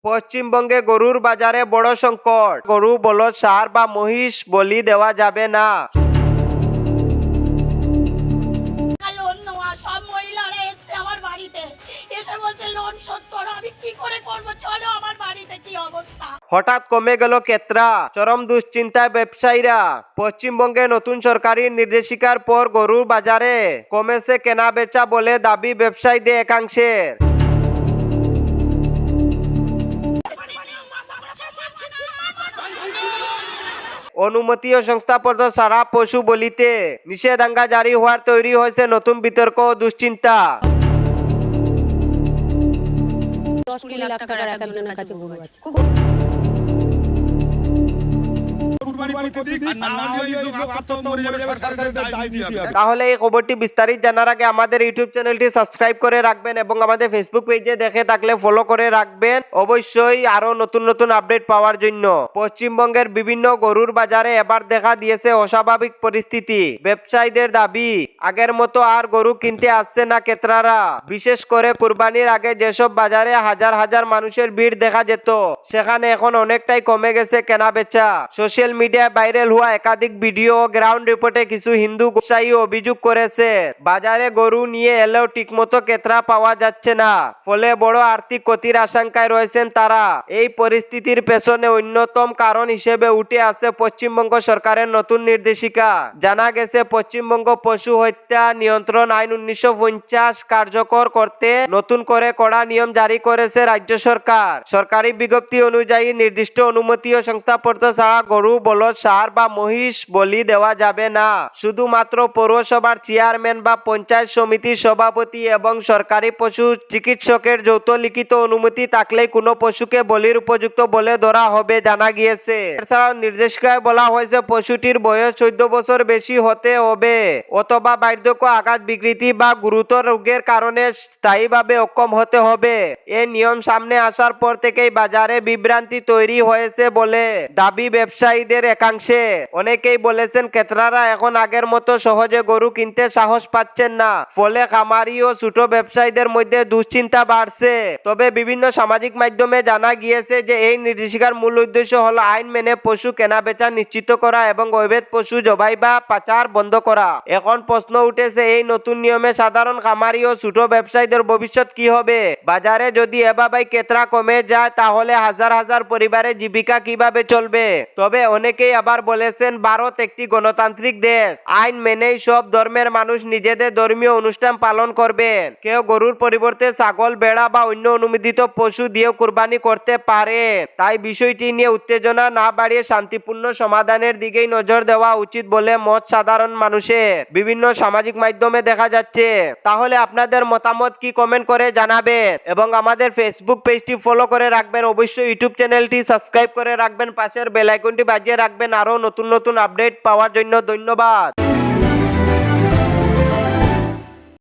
পশ্চিমবঙ্গে গরুর বাজারে বড় সংকট। গরু, বলদ, ষাঁড় বা মহিষ বলি দেওয়া যাবে না। লোন নেওয়া সব মহিলারা এসছে আমার বাড়িতে, এসে বলছে লোন শোধ করো। আমি কি করে করবো? চলো আমার বাড়িতে কি অবস্থা। হঠাৎ কমে গেল ক্রেতা, চরম দুশ্চিন্তায় ব্যবসায়ীরা। পশ্চিমবঙ্গে নতুন সরকারি নির্দেশিকার পর গরুর বাজারে কমেছে কেনা বেচা বলে দাবি ব্যবসায়ীদের একাংশের। অনুমতি ও সংস্থাপত্র ছাড়া পশু বলিতে নিষেধাজ্ঞা জারি হওয়ার তৈরি হয়েছে নতুন বিতর্ক ও দুশ্চিন্তা। 10-20 লাখ টাকার একজনের কাছে গরু আছে। তাহলে এই খবরটি বিস্তারিত জানার আগে আমাদের ইউটিউব চ্যানেলটি সাবস্ক্রাইব করে রাখবেন এবং আমাদের ফেসবুক পেজে দেখে থাকলে ফলো করে রাখবেন, অবশ্যই আরো নতুন নতুন আপডেট পাওয়ার জন্য। পশ্চিমবঙ্গের বিভিন্ন গরুর বাজারে এবার দেখা দিয়েছে অস্বাভাবিক পরিস্থিতি। ব্যবসায়ীদের দাবি, আগের মতো আর গরু কিনতে আসছে না ক্রেতারা। বিশেষ করে কুরবানির আগে যেসব বাজারে হাজার হাজার মানুষের ভিড় দেখা যেত, সেখানে এখন অনেকটাই কমে গেছে কেনা বেচা। সোশ্যাল মিডিয়ায় ভাইরাল হওয়া একাধিক ভিডিও ও গ্রাউন্ড রিপোর্টে কিছু হিন্দু ব্যবসায়ী অভিযোগ করেছে, বাজারে গরু নিয়ে এলেও ঠিকমতো ক্রেতা পাওয়া যাচ্ছে না, ফলে বড় আর্থিক ক্ষতির আশঙ্কায় রয়েছেন তারা। এই পরিস্থিতির পেছনে অন্যতম কারণ হিসেবে উঠে আসে পশ্চিমবঙ্গ সরকারের নতুন নির্দেশিকা। জানা গেছে, পশ্চিমবঙ্গ পশু হত্যা নিয়ন্ত্রণ আইন 1950 কার্যকর করতে নতুন করে কড়া নিয়ম জারি করেছে রাজ্য সরকার। সরকারি বিজ্ঞপ্তি অনুযায়ী নির্দিষ্ট অনুমতি ও সংস্থাপত্র ছাড়া গরু, বলদ, ষাঁড় বা মহিষ বলি দেওয়া যাবে না। শুধুমাত্র পৌরসভার চেয়ারম্যান বা পঞ্চায়েত সমিতির সভাপতি এবং সরকারি পশু চিকিৎসকের যৌথ লিখিত অনুমতি থাকলেই কোনো পশুকে বলির উপযুক্ত বলে ধরা হবে জানা গিয়েছে। এছাড়াও নির্দেশিকায় বলা হয়েছে, পশুটির বয়স 14 বছর বেশি হতে হবে অথবা বার্ধক্য, আঘাত, বিকৃতি বা গুরুতর রোগের কারণে স্থায়ীভাবে অক্ষম হতে হবে। এই নিয়ম সামনে আসার পর থেকেই বাজারে বিভ্রান্তি তৈরি হয়েছে বলে দাবি ব্যবসায়ীদের একাংশে। অনেকেই বলেছেন, ক্রেতারা এখন আগের মতো সহজে গরু কিনতে সাহস পাচ্ছেন না, ফলে খামারি ও ছোট ব্যবসায়ীদের মধ্যে দুশ্চিন্তা বাড়ছে। তবে বিভিন্ন সামাজিক মাধ্যমে জানা গিয়েছে যে এই নির্দেশিকার মূল উদ্দেশ্য হলো আইন মেনে পশু কেনা বেচা নিশ্চিত করা এবং অবৈধ পশু জবাই বা পাচার বন্ধ করা। এখন প্রশ্ন উঠেছে, এই নতুন নিয়মে সাধারণ খামারি ও ছোট ব্যবসায়ীদের ভবিষ্যৎ কি হবে? বাজারে যদি এভাবে ক্রেতা কমে যায়, তাহলে হাজার হাজার পরিবারের জীবিকা কিভাবে চলবে? তবে অনেকেই আবার বলেছেন, ভারত একটি গণতান্ত্রিক দেশ, আইন মেনেই সব ধর্মের মানুষ নিজেদের ধর্মীয় অনুষ্ঠান পালন করবেন। কেউ গরুর পরিবর্তে ছাগল, ভেড়া বা অন্য অনুমোদিত পশু দিয়ে কুরবানি করতে পারে। তাই বিষয়টি নিয়ে উত্তেজনা না বাড়িয়ে শান্তিপূর্ণ সমাধানের দিকেই নজর দেওয়া উচিত বলে মত সাধারণ মানুষের। বিভিন্ন সামাজিক মাধ্যমে দেখা যাচ্ছে। তাহলে আপনাদের মতামত কি? কমেন্ট করে জানাবেন এবং আমাদের ফেসবুক পেজটি ফলো করে রাখবেন। অবশ্যই ইউটিউব চ্যানেলটি সাবস্ক্রাইব করে রাখবেন, পাশের বেল আইকনটি বাজিয়ে রাখবেন আরো নতুন নতুন আপডেট পাওয়ার জন্য। ধন্যবাদ।